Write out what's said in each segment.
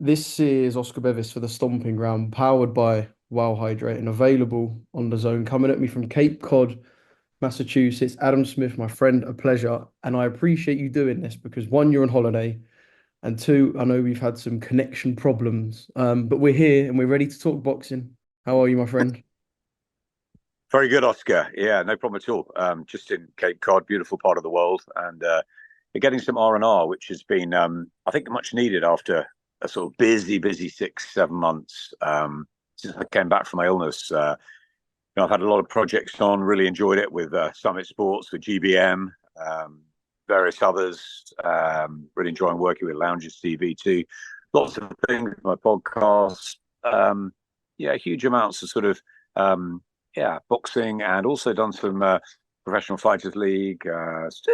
This is Oscar Bevis for the Stomping Ground, powered by Wow Hydrate and available on the zone. Coming at me from Cape Cod, Massachusetts, Adam Smith, my friend, a pleasure. And I appreciate you doing this because one, you're on holiday, and two, I know we've had some connection problems. But we're here and we're ready to talk boxing. How are you, my friend? Very good, Oscar. Yeah, no problem at all. Just in Cape Cod, beautiful part of the world, and you're getting some R&R, which has been, I think, much needed after a sort of busy 6, 7 months since I came back from my illness. I've had a lot of projects on, really enjoyed it with Summit Sports, with GBM, various others. Really enjoying working with Lounges TV too. Lots of things, my podcast. Yeah, huge amounts of sort of boxing, and also done some professional fighters league.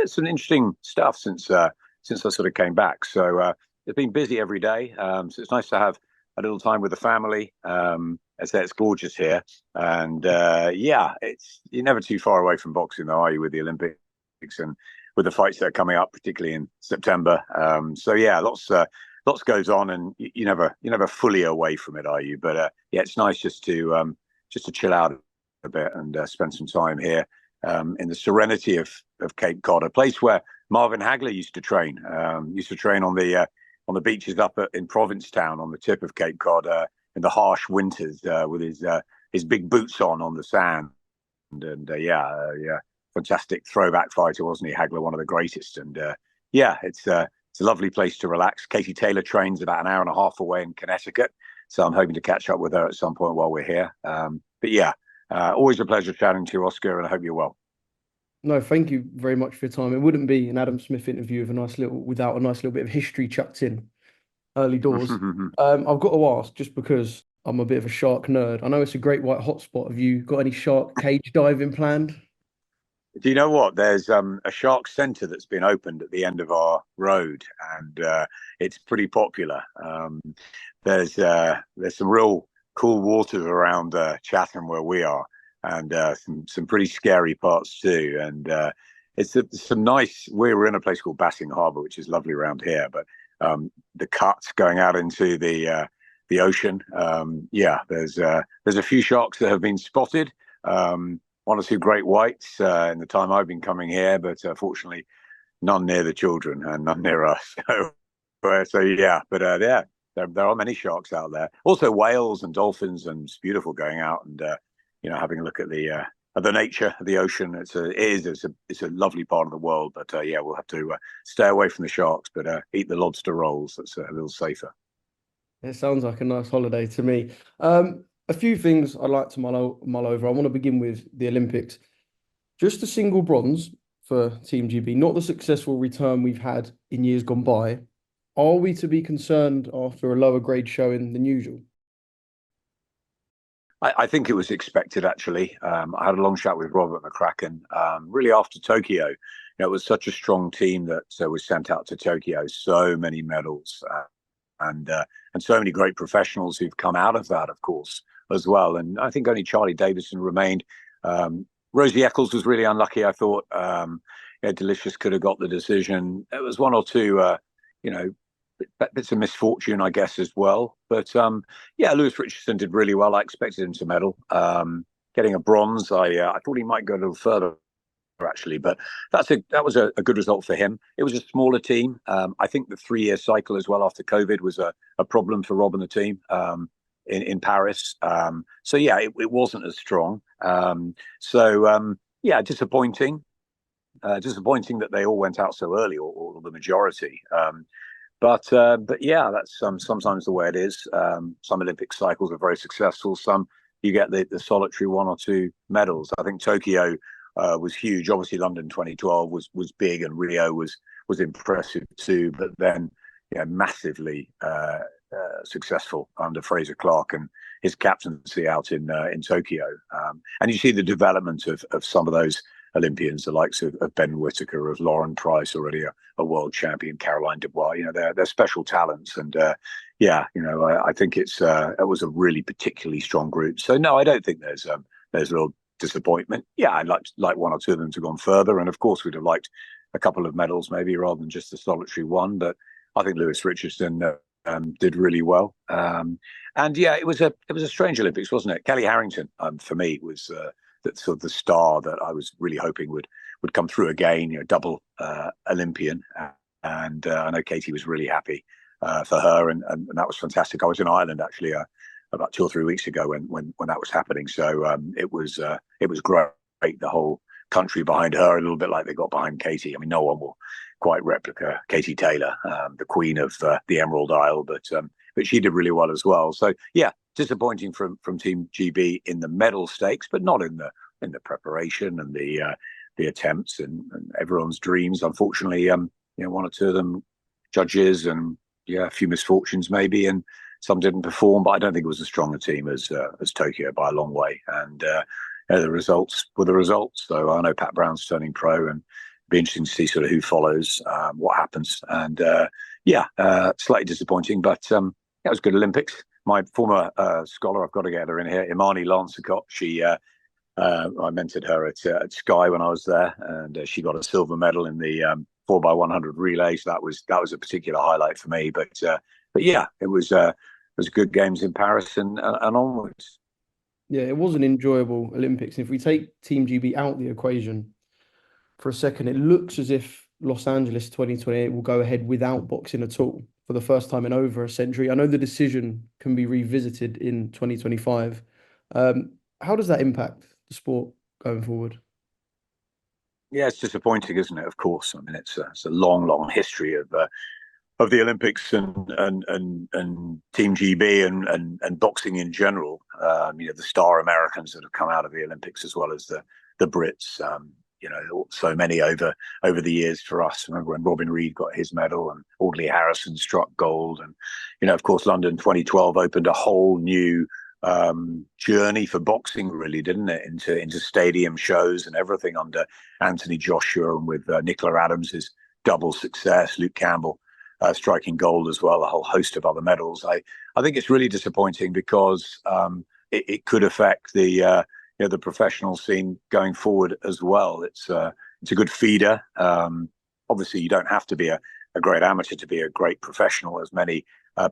Some interesting stuff since I sort of came back. So it's been busy every day. So it's nice to have a little time with the family. I say it's gorgeous here, and it's you're never too far away from boxing, though, are you? With the Olympics and with the fights that are coming up, particularly in September. So yeah, lots goes on, and you're never fully away from it, are you? But yeah, it's nice just to chill out a bit and spend some time here in the serenity of Cape Cod, a place where Marvin Hagler used to train. Used to train on the beaches in Provincetown on the tip of Cape Cod in the harsh winters with his big boots on the sand. And fantastic throwback fighter, wasn't he? Hagler, one of the greatest. And it's a lovely place to relax. Katie Taylor trains about an hour and a half away in Connecticut, so I'm hoping to catch up with her at some point while we're here. Always a pleasure chatting to you, Oscar, and I hope you're well. No, thank you very much for your time. It wouldn't be an Adam Smith interview without a nice little bit of history chucked in early doors. I've got to ask, just because I'm a bit of a shark nerd. I know it's a great white hotspot. Have you got any shark cage diving planned? Do you know what? There's a shark centre that's been opened at the end of our road, and it's pretty popular. There's some real cool waters around Chatham where we are, and some pretty scary parts too. And it's some nice. We were in a place called Bassing Harbour, which is lovely around here, but the cuts going out into the ocean. There's a few sharks that have been spotted. One or two great whites in the time I've been coming here, but fortunately, none near the children and none near us. There are many sharks out there. Also, whales and dolphins, and it's beautiful going out and having a look at the nature of the ocean. It's a lovely part of the world, but we'll have to stay away from the sharks, but eat the lobster rolls. That's a little safer. It sounds like a nice holiday to me. A few things I'd like to mull over. I want to begin with the Olympics. Just a single bronze for Team GB, not the successful return we've had in years gone by. Are we to be concerned after a lower grade showing than usual? I think it was expected, actually. I had a long chat with Robert McCracken, really after Tokyo. It was such a strong team that was sent out to Tokyo. So many medals and so many great professionals who've come out of that, of course, as well. And I think only Charlie Davison remained. Rosie Eccles was really unlucky, I thought. Delicious could have got the decision. There was one or two, bits of misfortune, I guess, as well. But Lewis Richardson did really well. I expected him to medal. Getting a bronze, I thought he might go a little further, actually, but that was a good result for him. It was a smaller team. I think the 3-year cycle as well after COVID was a problem for Rob and the team in Paris. It wasn't as strong. Disappointing. Disappointing that they all went out so early, or the majority. But yeah, that's sometimes the way it is. Some Olympic cycles are very successful. Some you get the solitary one or two medals. I think Tokyo was huge. Obviously, London 2012 was big, and Rio was impressive too. But then, massively successful under Fraser Clark and his captaincy out in Tokyo. And you see the development of some of those Olympians, the likes of Ben Whitaker, of Lauren Price, already a world champion, Caroline Dubois. They're special talents, and I think it was a really particularly strong group. So no, I don't think there's real disappointment. Yeah, I'd like one or two of them to have gone further, and of course we'd have liked a couple of medals maybe rather than just the solitary one. But I think Lewis Richardson did really well. And yeah, it was a strange Olympics, wasn't it? Kelly Harrington, for me, was that sort of the star that I was really hoping would come through again. Double Olympian, and I know Katie was really happy for her, and that was fantastic. I was in Ireland actually about 2 or 3 weeks ago when that was happening. So it was great. The whole country behind her, a little bit like they got behind Katie. I mean, no one will quite replica Katie Taylor, the queen of the Emerald Isle, but she did really well as well. So yeah, disappointing from Team GB in the medal stakes, but not in the preparation and the attempts and everyone's dreams. Unfortunately, one or two of them judges and yeah, a few misfortunes maybe, and some didn't perform. But I don't think it was as strong a team as Tokyo by a long way. And the results were the results. So I know Pat Brown's turning pro, and be interesting to see sort of who follows, what happens. And slightly disappointing, but it was good Olympics. My former scholar, I've got to get her in here, Imani Lancicot. I mentored her at Sky when I was there, and she got a silver medal in the 4x100 relay. So that was a particular highlight for me. But yeah, it was good games in Paris and onwards. Yeah, it was an enjoyable Olympics. And if we take Team GB out the equation for a second, it looks as if Los Angeles 2028 will go ahead without boxing at all for the first time in over a century. I know the decision can be revisited in 2025. How does that impact the sport going forward? Yeah, it's disappointing, isn't it? Of course. I mean, it's a long, long history of the Olympics and Team GB and boxing in general. The star Americans that have come out of the Olympics as well as the Brits. So many over the years for us. Remember when Robin Reed got his medal and Audley Harrison struck gold, and of course London 2012 opened a whole new journey for boxing, really, didn't it? Into stadium shows and everything under Anthony Joshua, and with Nicola Adams' double success, Luke Campbell striking gold as well, a whole host of other medals. I think it's really disappointing because it could affect the professional scene going forward as well. It's a good feeder. Obviously, you don't have to be a great amateur to be a great professional, as many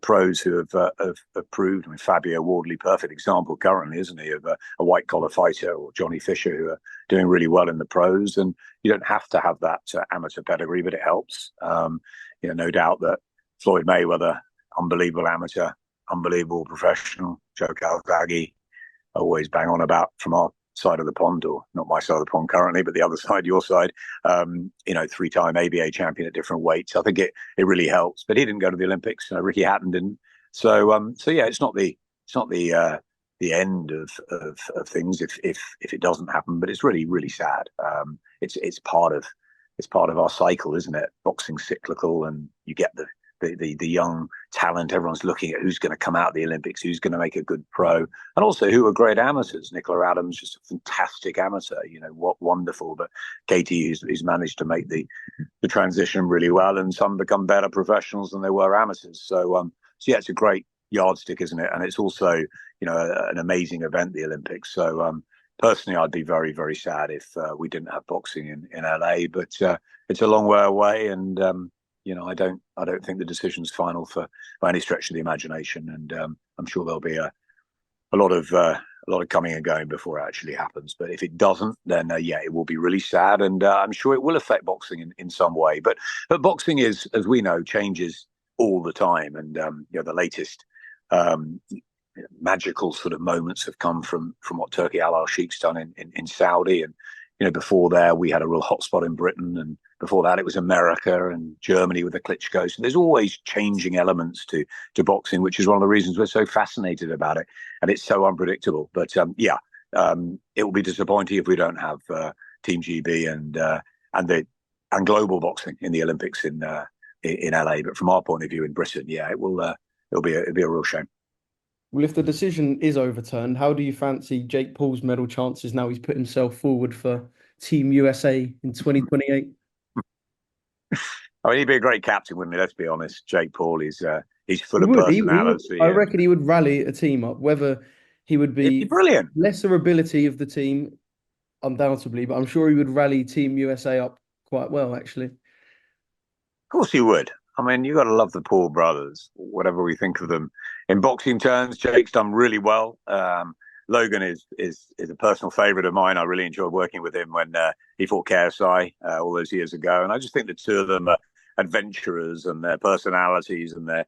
pros who have proved. I mean, Fabio Wardley, perfect example currently, isn't he, of a white collar fighter, or Johnny Fisher, who are doing really well in the pros. And you don't have to have that amateur pedigree, but it helps. No doubt that Floyd Mayweather, unbelievable amateur, unbelievable professional. Joe Calzaghe, always bang on about from our side of the pond, or not my side of the pond currently, but the other side, your side. 3-time ABA champion at different weights. I think it really helps. But he didn't go to the Olympics. Ricky Hatton didn't. So yeah, it's not the end of things if it doesn't happen. But it's really, really sad. It's part of our cycle, isn't it? Boxing's cyclical, and you get the young talent. Everyone's looking at who's going to come out of the Olympics, who's going to make a good pro, and also who are great amateurs. Nicola Adams, just a fantastic amateur, what wonderful. But Katie, who's managed to make the transition really well, and some become better professionals than they were amateurs. So yeah, it's a great yardstick, isn't it? And it's also, an amazing event, the Olympics. So personally, I'd be very, very sad if we didn't have boxing in LA, but it's a long way away, and I don't think the decision's final by any stretch of the imagination, and I'm sure there'll be a lot of coming and going before it actually happens. But if it doesn't, then yeah, it will be really sad, and I'm sure it will affect boxing in some way. But boxing is, as we know, changes all the time, and the latest magical sort of moments have come from what Turki Alalshikh's done in Saudi, and before there we had a real hotspot in Britain, and before that it was America and Germany with the Klitschko. So there's always changing elements to boxing, which is one of the reasons we're so fascinated about it, and it's so unpredictable. But it will be disappointing if we don't have Team GB and global boxing in the Olympics in LA. But from our point of view in Britain, yeah, it'll be a real shame. Well, if the decision is overturned, how do you fancy Jake Paul's medal chances now he's put himself forward for Team USA in 2028? I mean, he'd be a great captain, wouldn't he? Let's be honest. Jake Paul is he's full of personality. I reckon he would rally a team up. Whether he would be brilliant, lesser ability of the team, undoubtedly, but I'm sure he would rally Team USA up quite well, actually. Of course he would. I mean, you got to love the Paul brothers, whatever we think of them. In boxing terms, Jake's done really well. Logan is a personal favourite of mine. I really enjoyed working with him when he fought KSI all those years ago, and I just think the two of them are adventurers, and their personalities, and they're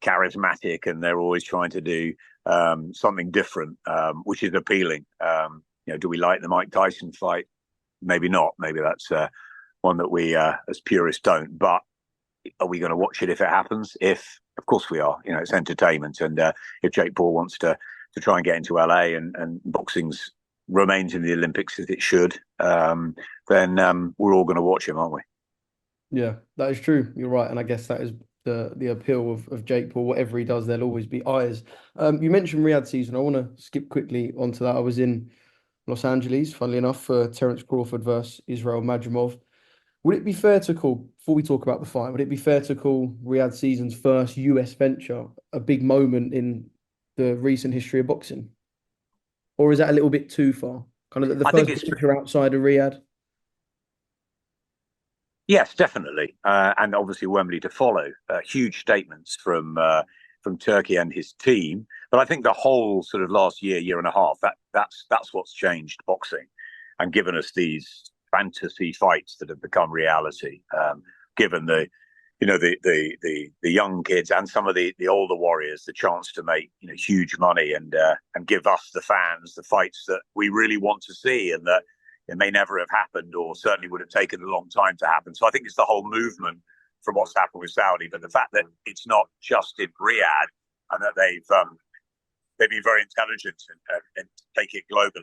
charismatic, and they're always trying to do something different, which is appealing. Do we like the Mike Tyson fight? Maybe not. Maybe that's one that we, as purists, don't. But are we going to watch it if it happens? Of course we are. It's entertainment, and if Jake Paul wants to try and get into LA and boxing's remains in the Olympics as it should, then we're all going to watch him, aren't we? Yeah, that is true. You're right, and I guess that is the appeal of Jake Paul. Whatever he does, there'll always be eyes. You mentioned Riyadh season. I want to skip quickly onto that. I was in Los Angeles, funnily enough, for Terence Crawford versus Israel Madrimov. Would it be fair to call, before we talk about the fight, would it be fair to call Riyadh season's first US venture a big moment in the recent history of boxing? Or is that a little bit too far? Kind of the I think first it's venture outside of Riyadh? Yes, definitely, and obviously Wembley to follow. Huge statements from Turkey and his team. But I think the whole sort of last year and a half, that's what's changed boxing, and given us these fantasy fights that have become reality. Given the young kids and some of the older warriors the chance to make huge money, and give us the fans the fights that we really want to see, and that it may never have happened, or certainly would have taken a long time to happen. So I think it's the whole movement from what's happened with Saudi, but the fact that it's not just in Riyadh, and that they've been very intelligent and take it globally,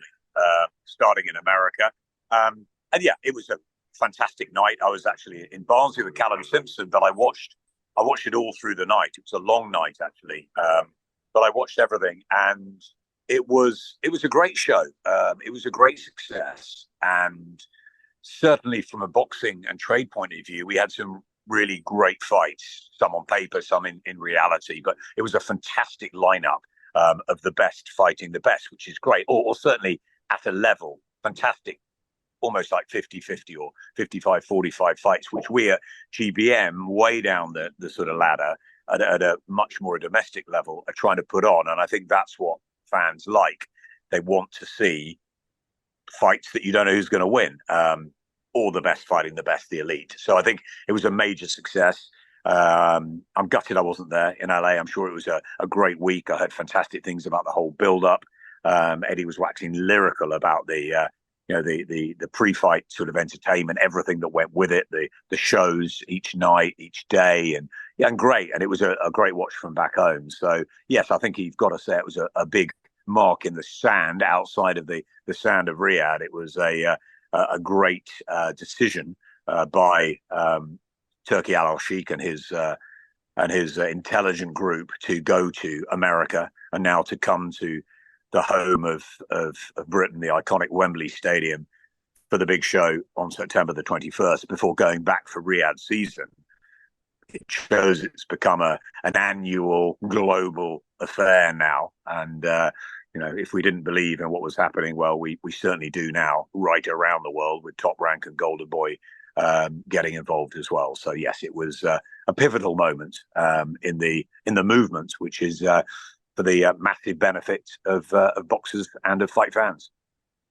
starting in America. And yeah, it was a fantastic night. I was actually in Barnsley with Callum Simpson, but I watched it all through the night. It was a long night, actually, but I watched everything, and it was a great show. It was a great success, and certainly from a boxing and trade point of view, we had some really great fights, some on paper, some in reality, but it was a fantastic lineup of the best fighting the best, which is great, or certainly at a level, fantastic, almost like 50-50 or 55-45 fights, which we at GBM, way down the sort of ladder, at a much more domestic level, are trying to put on. And I think that's what fans like. They want to see fights that you don't know who's going to win, or the best fighting the best, the elite. So I think it was a major success. I'm gutted I wasn't there in LA. I'm sure it was a great week. I heard fantastic things about the whole build-up. Eddie was waxing lyrical about the pre-fight sort of entertainment, everything that went with it, the shows each night, each day, and great. And it was a great watch from back home. So yes, I think you've got to say it was a big mark in the sand outside of the sand of Riyadh. It was a great decision by Turki Alalshikh and his intelligent group to go to America, and now to come to the home of Britain, the iconic Wembley Stadium, for the big show on September the 21st, before going back for Riyadh season. It shows it's become an annual global affair now. And, if we didn't believe in what was happening, well, we certainly do now, right around the world, with Top Rank and Golden Boy getting involved as well. So, yes, it was a pivotal moment in the movement, which is for the massive benefit of boxers and of fight fans.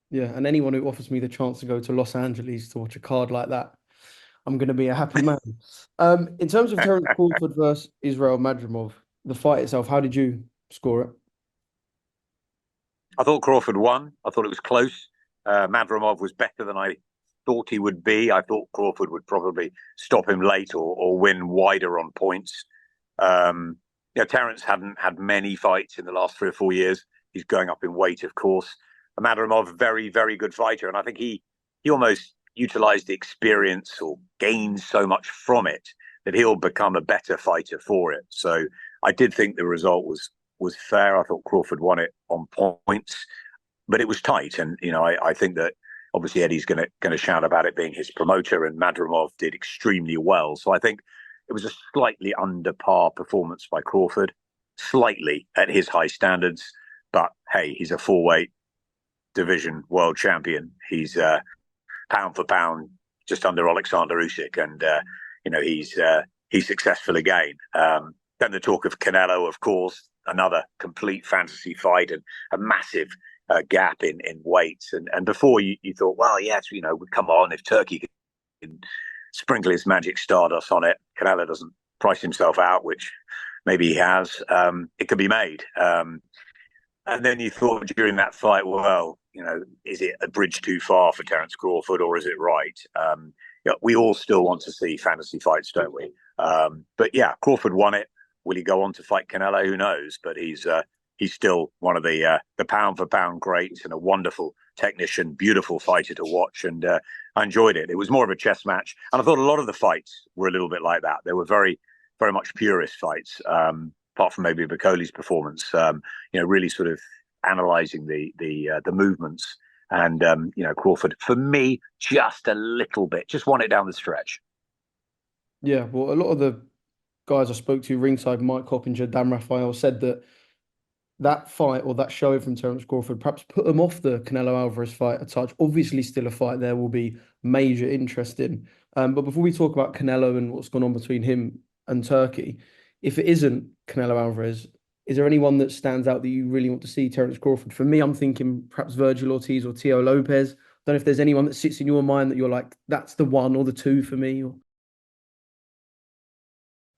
Yeah, and anyone who offers me the chance to go to Los Angeles to watch a card like that, I'm going to be a happy man. In terms of Terence Crawford versus Israel Madrimov, the fight itself, how did you score it? I thought Crawford won. I thought it was close. Madrimov was better than I thought he would be. I thought Crawford would probably stop him late, or win wider on points. Terence hadn't had many fights in the last 3 or 4 years. He's going up in weight, of course. Madrimov, very, very good fighter. And I think he almost utilized the experience, or gained so much from it, that he'll become a better fighter for it. So I did think the result was fair. I thought Crawford won it on points, but it was tight. And, I think that obviously Eddie's going to shout about it being his promoter, and Madrimov did extremely well. So I think it was a slightly under par performance by Crawford, slightly at his high standards. But hey, he's a 4-weight division world champion. He's pound for pound just under Alexander Usyk, and he's successful again. Then the talk of Canelo, of course, another complete fantasy fight and a massive gap in weights. And before you thought, well, yes, come on, if Turkey can sprinkle his magic stardust on it, Canelo doesn't price himself out, which maybe he has, it could be made. And then you thought during that fight, well, is it a bridge too far for Terence Crawford, or is it right? We all still want to see fantasy fights, don't we? But yeah, Crawford won it. Will he go on to fight Canelo? Who knows? But he's still one of the pound for pound greats and a wonderful technician, beautiful fighter to watch. And I enjoyed it. It was more of a chess match, and I thought a lot of the fights were a little bit like that. They were very, very much purist fights. Apart from maybe Bakole's performance, really sort of analysing the movements. And, Crawford, for me, just a little bit, just won it down the stretch. Yeah, well, a lot of the guys I spoke to ringside, Mike Coppinger, Dan Raphael, said that fight or that show from Terence Crawford perhaps put them off the Canelo Alvarez fight a touch. Obviously, still a fight there will be major interest in. But before we talk about Canelo and what's gone on between him and Turkey, if it isn't Canelo Alvarez, is there anyone that stands out that you really want to see Terence Crawford? For me, I'm thinking perhaps Virgil Ortiz or Tio Lopez. Don't know if there's anyone that sits in your mind that you're like, that's the one or the two for me.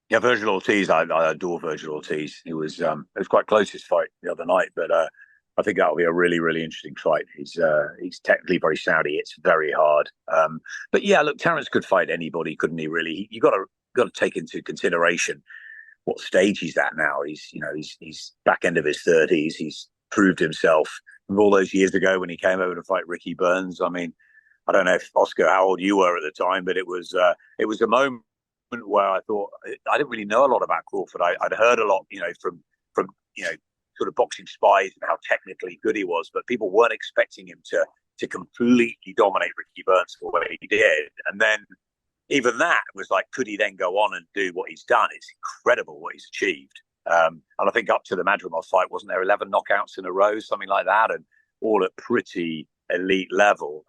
Yeah, Virgil Ortiz, I adore Virgil Ortiz. It was quite close, his fight the other night, but I think that'll be a really, really interesting fight. He's technically very sound. It's very hard. But yeah, look, Terence could fight anybody, couldn't he? Really, you got to take into consideration what stage he's at now. He's back end of his 30s. He's proved himself from all those years ago when he came over to fight Ricky Burns. I mean, I don't know if Oscar, how old you were at the time, but it was a moment where I thought I didn't really know a lot about Crawford. I'd heard a lot, from sort of boxing spies and how technically good he was, but people weren't expecting him to completely dominate Ricky Burns the way he did. And then even that was like, could he then go on and do what he's done? It's incredible what he's achieved. And I think up to the Madrimov fight, wasn't there 11 knockouts in a row, something like that, and all at pretty elite level.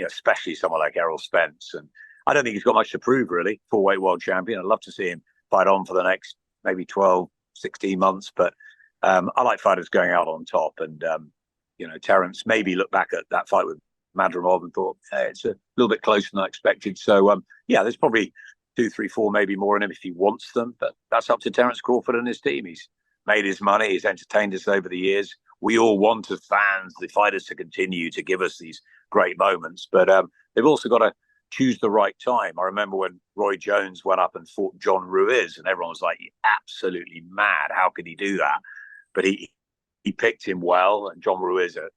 Especially someone like Errol Spence. And I don't think he's got much to prove, really. Full-weight world champion. I'd love to see him fight on for the next maybe 12, 16 months. But I like fighters going out on top. And, Terence maybe looked back at that fight with Madrimov and thought, hey, it's a little bit closer than I expected. So, there's probably 2, 3, 4, maybe more in him if he wants them. But that's up to Terence Crawford and his team. He's made his money. He's entertained us over the years. We all want, as fans, the fighters to continue to give us these great moments. But they've also got to choose the right time. I remember when Roy Jones went up and fought John Ruiz, and everyone was like, absolutely mad. How could he do that? But he picked him well, and John Ruiz, a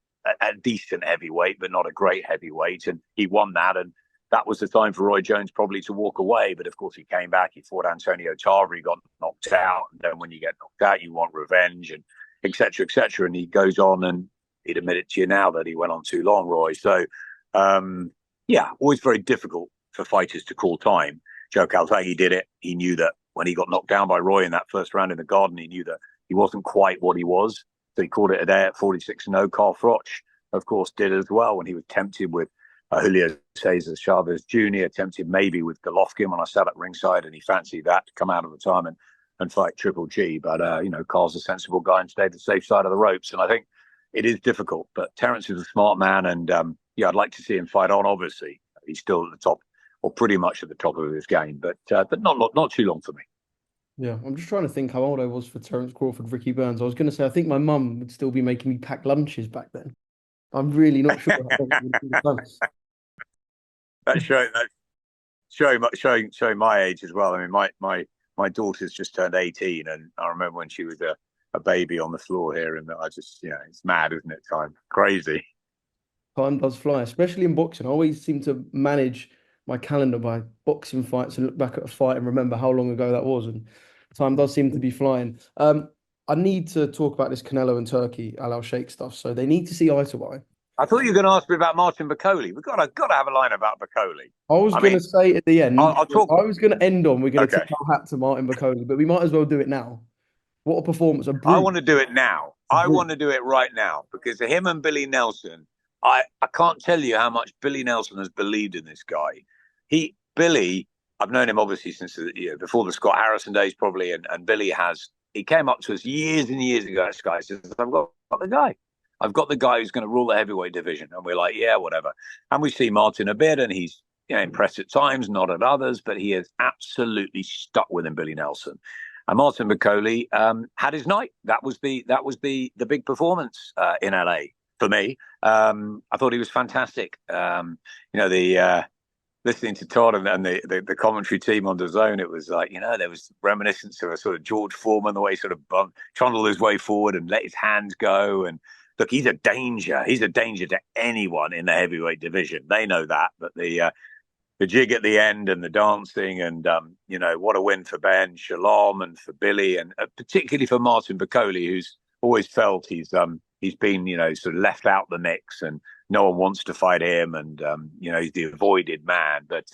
decent heavyweight, but not a great heavyweight. And he won that. And that was the time for Roy Jones probably to walk away. But of course, he came back. He fought Antonio Tarver. He got knocked out. And then when you get knocked out, you want revenge, and et cetera, et cetera. And he goes on, and he'd admit it to you now that he went on too long, Roy. So, always very difficult for fighters to call time. Joe Calzaghe did it. He knew that when he got knocked down by Roy in that first round in the Garden, he knew that he wasn't quite what he was. So he called it a day at 46-0. Carl Froch, of course, did as well when he was tempted with Julio Cesar Chavez Jr., tempted maybe with Golovkin when I sat at ringside, and he fancied that to come out of retirement and fight Triple G. But, Carl's a sensible guy and stayed the safe side of the ropes. And I think it is difficult. But Terence is a smart man, and I'd like to see him fight on. Obviously, he's still at the top, or pretty much at the top of his game, but not too long for me. Yeah, I'm just trying to think how old I was for Terence Crawford, Ricky Burns. I was going to say, I think my mum would still be making me pack lunches back then. I'm really not sure. That's showing my age as well. I mean, my daughter's just turned 18, and I remember when she was a baby on the floor here, and I just, it's mad, isn't it? Time crazy. Time does fly, especially in boxing. I always seem to manage my calendar by boxing fights and look back at a fight and remember how long ago that was. And time does seem to be flying. I need to talk about this Canelo and Turki Alalshikh stuff. So they need to see eye to eye. I thought you were going to ask me about Martin Bakole. We've got to have a line about Bakole. I was going to say at the end, I'll talk. I was going to end on, we're going to tip our hat to Martin Bakole, but we might as well do it now. What a performance. I want to do it now. I want to do it right now, because him and Billy Nelson, I can't tell you how much Billy Nelson has believed in this guy. Billy I've known him obviously since before the Scott Harrison days probably, and Billy has. He came up to us years and years ago, Sky, says, got the guy. I've got the guy who's going to rule the heavyweight division. And we're like, yeah, whatever. And we see Martin a bit, and he's impressed at times, not at others, but he has absolutely stuck with him, Billy Nelson. And Martin Bakole had his night. That was the big performance in LA for me. I thought he was fantastic. Listening to Todd and the commentary team on DAZN, it was like, there was reminiscence of a sort of George Foreman, the way he sort of trundled his way forward and let his hands go. And look, he's a danger. He's a danger to anyone in the heavyweight division. They know that. But the jig at the end and the dancing and, what a win for Ben Shalom and for Billy and particularly for Martin Bakole, who's always felt he's been, sort of left out the mix and no one wants to fight him. And, he's the avoided man, but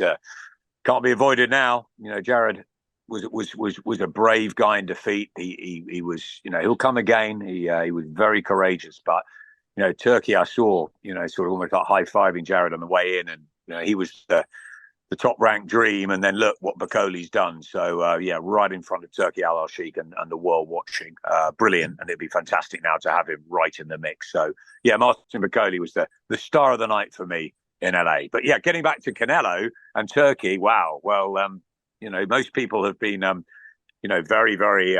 can't be avoided now. Jared was a brave guy in defeat. He was, he'll come again. He was very courageous, but, Turki, I saw, sort of almost like high-fiving Jared on the way in, and, he was the top-ranked dream, and then look what Bakole's done. So, right in front of Turki Alalshikh and the world watching. Brilliant, and it'd be fantastic now to have him right in the mix. So, Martin Bakole was the star of the night for me in LA. But, getting back to Canelo and Turki, wow. Well, most people have been, very, very,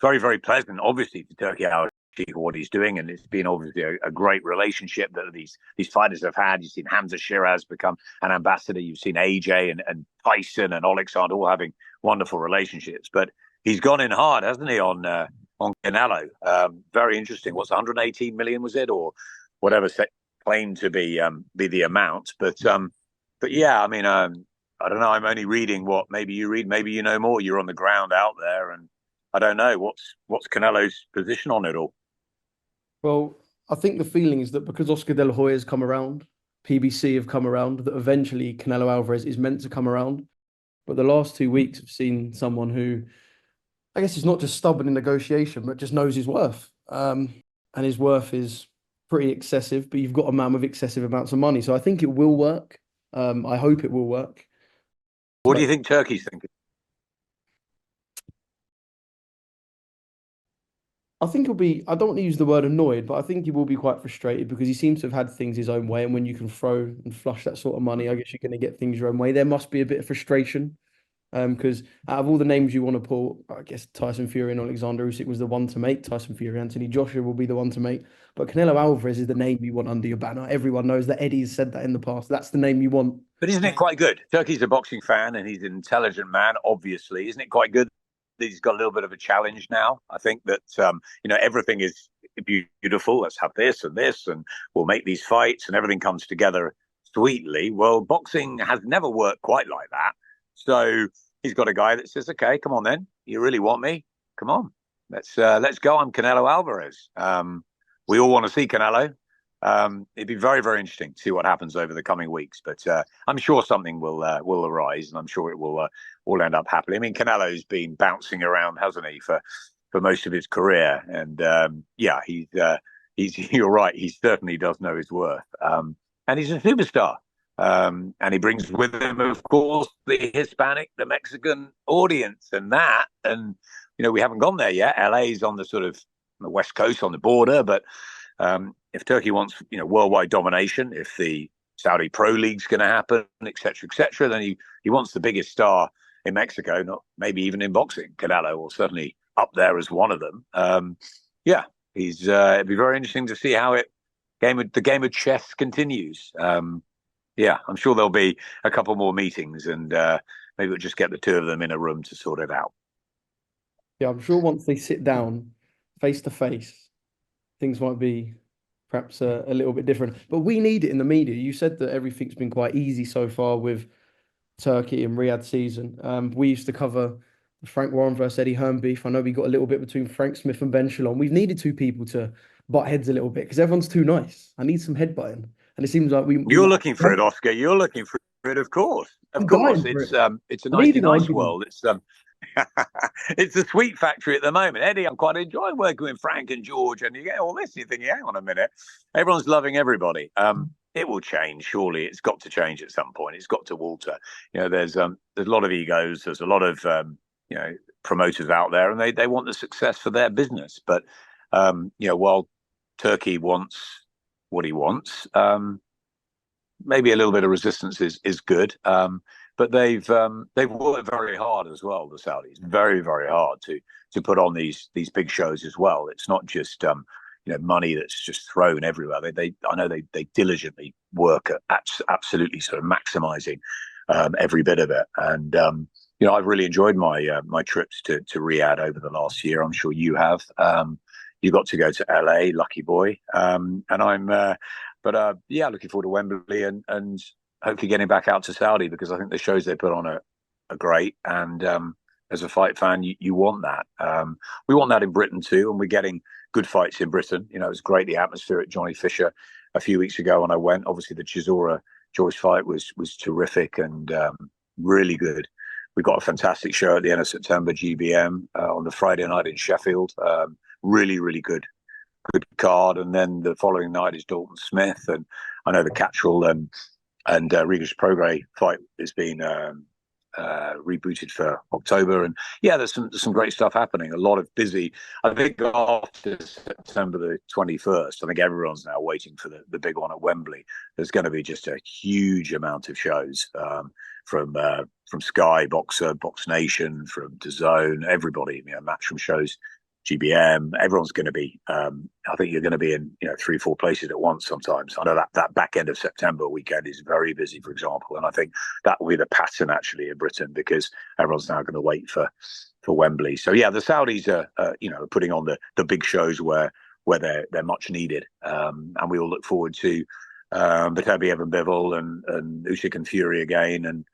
very, very pleasant, obviously, to Turki Alalshikh what he's doing, and it's been obviously a great relationship that these fighters have had. You've seen Hamza Shiraz become an ambassador. You've seen AJ and Tyson and Alexander all having wonderful relationships. But he's gone in hard, hasn't he, on Canelo? Very interesting. What's 118 million was it, or whatever claimed to be the amount? But yeah, I mean, I don't know. I'm only reading what maybe you read, maybe you know more. You're on the ground out there, and I don't know what's Canelo's position on it all. Well, I think the feeling is that because Oscar De La Hoya has come around, PBC have come around, that eventually Canelo Alvarez is meant to come around. But the last 2 weeks have seen someone who, I guess, is not just stubborn in negotiation, but just knows his worth. And his worth is pretty excessive, but you've got a man with excessive amounts of money. So I think it will work. I hope it will work. What do you think Turki's thinking? I think he'll be, I don't want to use the word annoyed, but I think he will be quite frustrated because he seems to have had things his own way. And when you can throw and flush that sort of money, I guess you're going to get things your own way. There must be a bit of frustration because out of all the names you want to pull, I guess Tyson Fury and Alexander Usyk was the one to make. Tyson Fury, Anthony Joshua will be the one to make. But Canelo Alvarez is the name you want under your banner. Everyone knows that. Eddie has said that in the past. That's the name you want. But isn't it quite good? Turki's a boxing fan and he's an intelligent man, obviously. Isn't it quite good? He's got a little bit of a challenge now. I think that everything is beautiful. Let's have this, and we'll make these fights, and everything comes together sweetly. Well, boxing has never worked quite like that. So he's got a guy that says, "Okay, come on, then. You really want me? Come on, let's go." I'm Canelo Alvarez. We all want to see Canelo. It'd be very, very interesting to see what happens over the coming weeks. But I'm sure something will arise, and I'm sure it will all end up happily. I mean, Canelo's been bouncing around, hasn't he, for most of his career? And he's you're right. He certainly does know his worth, and he's a superstar. And he brings with him, of course, the Hispanic, the Mexican audience, and we haven't gone there yet. LA's on the sort of the West Coast, on the border, but. If Turkey wants, worldwide domination, if the Saudi Pro League's going to happen, et cetera, then he wants the biggest star in Mexico, not maybe even in boxing. Canelo, or certainly up there as one of them. It'd be very interesting to see how the game of chess continues. I'm sure there'll be a couple more meetings, and maybe we'll just get the two of them in a room to sort it out. Yeah, I'm sure once they sit down face to face, things might be perhaps a little bit different. But we need it in the media. You said that everything's been quite easy so far with Turkey and Riyadh season. We used to cover the Frank Warren versus Eddie Hearn beef. I know we got a little bit between Frank Smith and Ben Shalom. We've needed two people to butt heads a little bit because everyone's too nice. I need some headbutting. And it seems like You're looking for it, Oscar. You're looking for it, of course. Of course. It's a nice world. It's a sweet factory at the moment. Eddie, I'm quite enjoying working with Frank and George, and you get all this, you think, hang on a minute. Everyone's loving everybody. it will change. Surely, it's got to change at some point. It's got to alter. There's a lot of egos. There's a lot of you know promoters out there, and they want the success for their business. But while Turkey wants what he wants, maybe a little bit of resistance is good. But they've worked very hard as well. The Saudis very very hard to put on these big shows as well. It's not just money that's just thrown everywhere. I know they diligently work at absolutely sort of maximizing every bit of it. And I've really enjoyed my trips to Riyadh over the last year. I'm sure you have. You got to go to LA, lucky boy. And looking forward to Wembley and hopefully getting back out to Saudi, because I think the shows they put on are great. And as a fight fan, you want that. We want that in Britain too, and we're getting good fights in Britain. It was great, the atmosphere at Johnny Fisher a few weeks ago when I went. Obviously, the Chisora Joyce fight was terrific and really good. We got a fantastic show at the end of September, GBM, on the Friday night in Sheffield. Really, really good card. And then the following night is Dalton Smith. And I know the Catchall and Regis Prograis fight has been rebooted for October. And there's some great stuff happening. A lot of busy. I think after September the 21st, I think everyone's now waiting for the big one at Wembley. There's going to be just a huge amount of shows from Sky, Boxer, Box Nation, from DAZN, everybody. Matchroom shows, GBM. Everyone's going to be. I think you're going to be in 3-4 places at once sometimes. I know that back end of September weekend is very busy, for example, and I think that will be the pattern actually in Britain, because everyone's now going to wait for Wembley. So the Saudis are putting on the big shows where they're much needed, and we all look forward to Batabi Evan Bivol and Usyk and Fury again,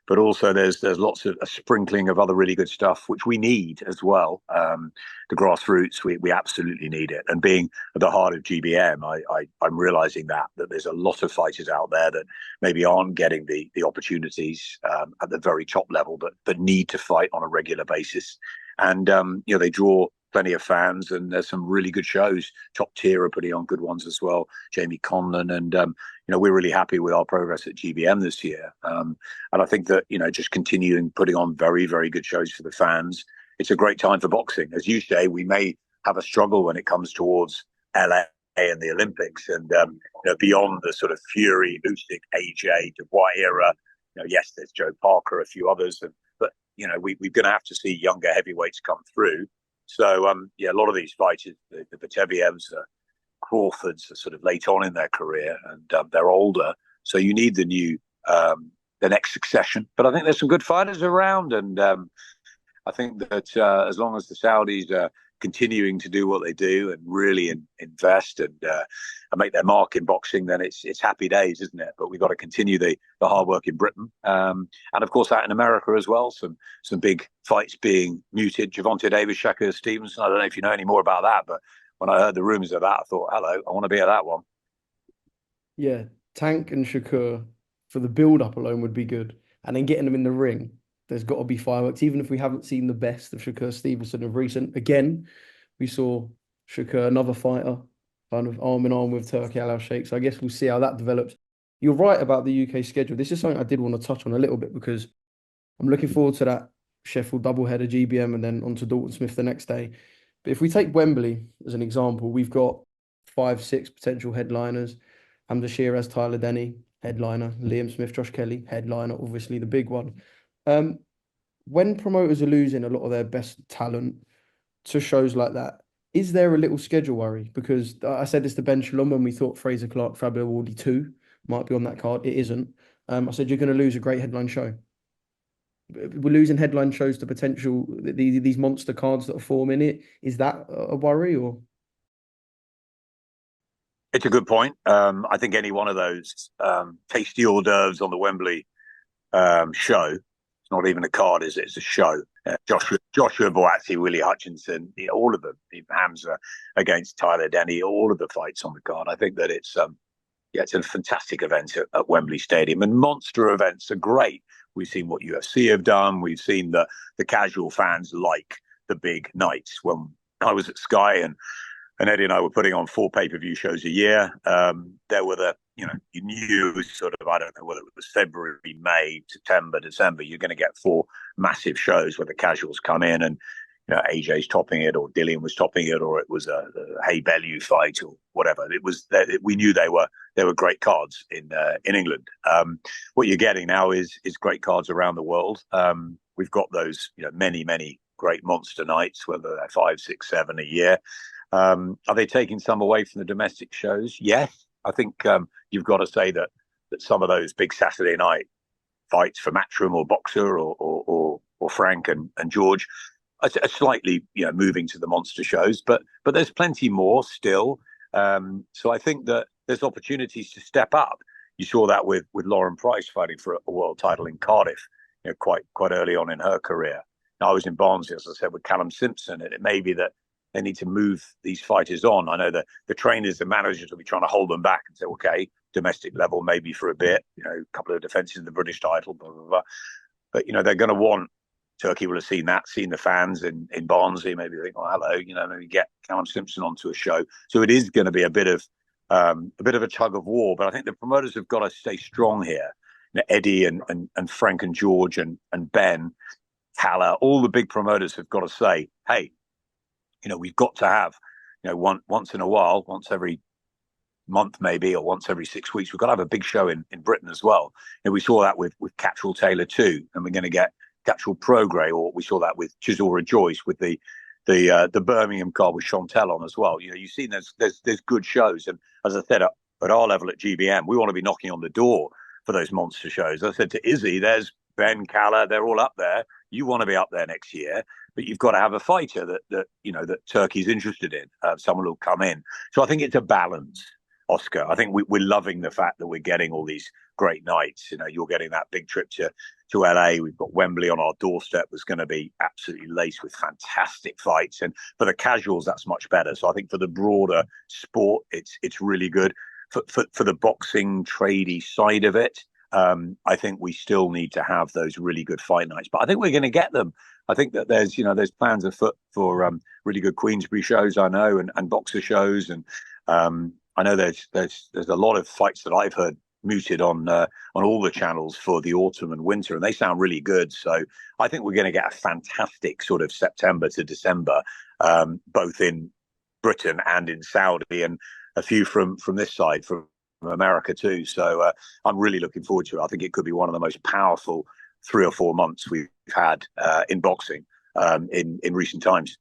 but also there's lots of a sprinkling of other really good stuff which we need as well. The grassroots, we absolutely need it. And being at the heart of GBM, I'm realizing that there's a lot of fighters out there that maybe aren't getting the opportunities at the very top level, but need to fight on a regular basis. And they draw plenty of fans, and there's some really good shows. Top Tier are putting on good ones as well. Jamie Conlon, and we're really happy with our progress at GBM this year. And I think that just continuing putting on very very good shows for the fans. It's a great time for boxing. As you say, we may have a struggle when it comes towards LA and the Olympics, and beyond the sort of Fury, Usyk, AJ, Dubois era. Yes, there's Joe Parker, a few others, but we're going to have to see younger heavyweights come through. So, a lot of these fighters, the Batabievs, Crawfords, are sort of late on in their career, and they're older. So you need the next succession. But I think there's some good fighters around, and I think that as long as the Saudis are continuing to do what they do and really invest and make their mark in boxing, then it's happy days, isn't it? But we've got to continue the hard work in Britain, and of course out in America as well. Some big fights being muted. Gervonta Davis, Shakur Stevenson. I don't know if you know any more about that, but when I heard the rumors of that, I thought, hello, I want to be at that one. Yeah, Tank and Shakur for the build-up alone would be good, and then getting them in the ring. There's got to be fireworks, even if we haven't seen the best of Shakur Stevenson of recent. Again, we saw Shakur, another fighter, kind of arm in arm with Turki Alalshikh. So I guess we'll see how that develops. You're right about the UK schedule. This is something I did want to touch on a little bit, because I'm looking forward to that Sheffield doubleheader GBM and then on to Dalton Smith the next day. But if we take Wembley as an example, we've got 5-6 potential headliners. Hamza Sheeraz, Tyler Denny, headliner. Liam Smith, Josh Kelly, headliner, obviously the big one. When promoters are losing a lot of their best talent to shows like that, is there a little schedule worry? Because I said this to Ben Shalom when we thought Fraser Clark, Fabio Wardy 2 might be on that card. It isn't. I said, you're going to lose a great headline show. We're losing headline shows to potential these monster cards that are forming it. Is that a worry, or? It's a good point. I think any one of those tasty hors d'oeuvres on the Wembley show, it's not even a card, is it? It's a show. Joshua Boatti, Willie Hutchinson, all of them. Hamza against Tyler Denny, all of the fights on the card. I think that it's a fantastic event at Wembley Stadium, and monster events are great. We've seen what UFC have done. We've seen the casual fans like the big nights. When I was at Sky and and Eddie and I were putting on 4 pay-per-view shows a year. There were you knew it was sort of, I don't know whether it was February, May, September, December, you're going to get 4 massive shows where the casuals come in and, AJ's topping it, or Dillian was topping it, or it was a Hay Bellew fight or whatever. It was we knew they were great cards in England. What you're getting now is great cards around the world. We've got those, many great monster nights, whether they're 5, 6, 7 a year. Are they taking some away from the domestic shows? Yes, I think you've got to say that some of those big Saturday night fights for Matchroom or Boxer or Frank and George are slightly moving to the monster shows, but there's plenty more still. So I think that there's opportunities to step up. You saw that with Lauren Price fighting for a world title in Cardiff, quite early on in her career. Now, I was in Barnsley, as I said, with Callum Simpson, and it may be that they need to move these fighters on. I know that the trainers, the managers will be trying to hold them back and say, okay, domestic level, maybe for a bit, a couple of defenses of the British title, blah, blah, blah. But, they're going to want, Turkey will have seen the fans in Barnsley, maybe think, oh, hello, maybe get Callum Simpson onto a show. So it is going to be a bit of a tug of war, but I think the promoters have got to stay strong here. Eddie and Frank and George and Ben, Calla, all the big promoters have got to say, hey, we've got to have, once in a while, once every month maybe, or once every 6 weeks, we've got to have a big show in Britain as well. We saw that with Catchall Taylor too, and we're going to get Catchall Prograis, or we saw that with Chisora Joyce with the Birmingham card with Chantel on as well. You've seen there's good shows, and as I said, at our level at GBM, we want to be knocking on the door for those monster shows. As I said to Izzy, there's Ben, Calla, they're all up there. You want to be up there next year, but you've got to have a fighter that Turkey's interested in, someone who'll come in. So I think it's a balance, Oscar. I think we're loving the fact that we're getting all these great nights. You're getting that big trip to LA. We've got Wembley on our doorstep. That's going to be absolutely laced with fantastic fights. And for the casuals, that's much better. So I think for the broader sport, it's really good. For the boxing tradie side of it, I think we still need to have those really good fight nights. But I think we're going to get them. I think that there's plans afoot for really good Queensberry shows, I know, and boxer shows. And I know there's a lot of fights that I've heard mooted on all the channels for the autumn and winter, and they sound really good. So I think we're going to get a fantastic sort of September to December, both in Britain and in Saudi, and a few from this side, from America too. So I'm really looking forward to it. I think it could be one of the most powerful 3 or 4 months we've had in boxing in recent times.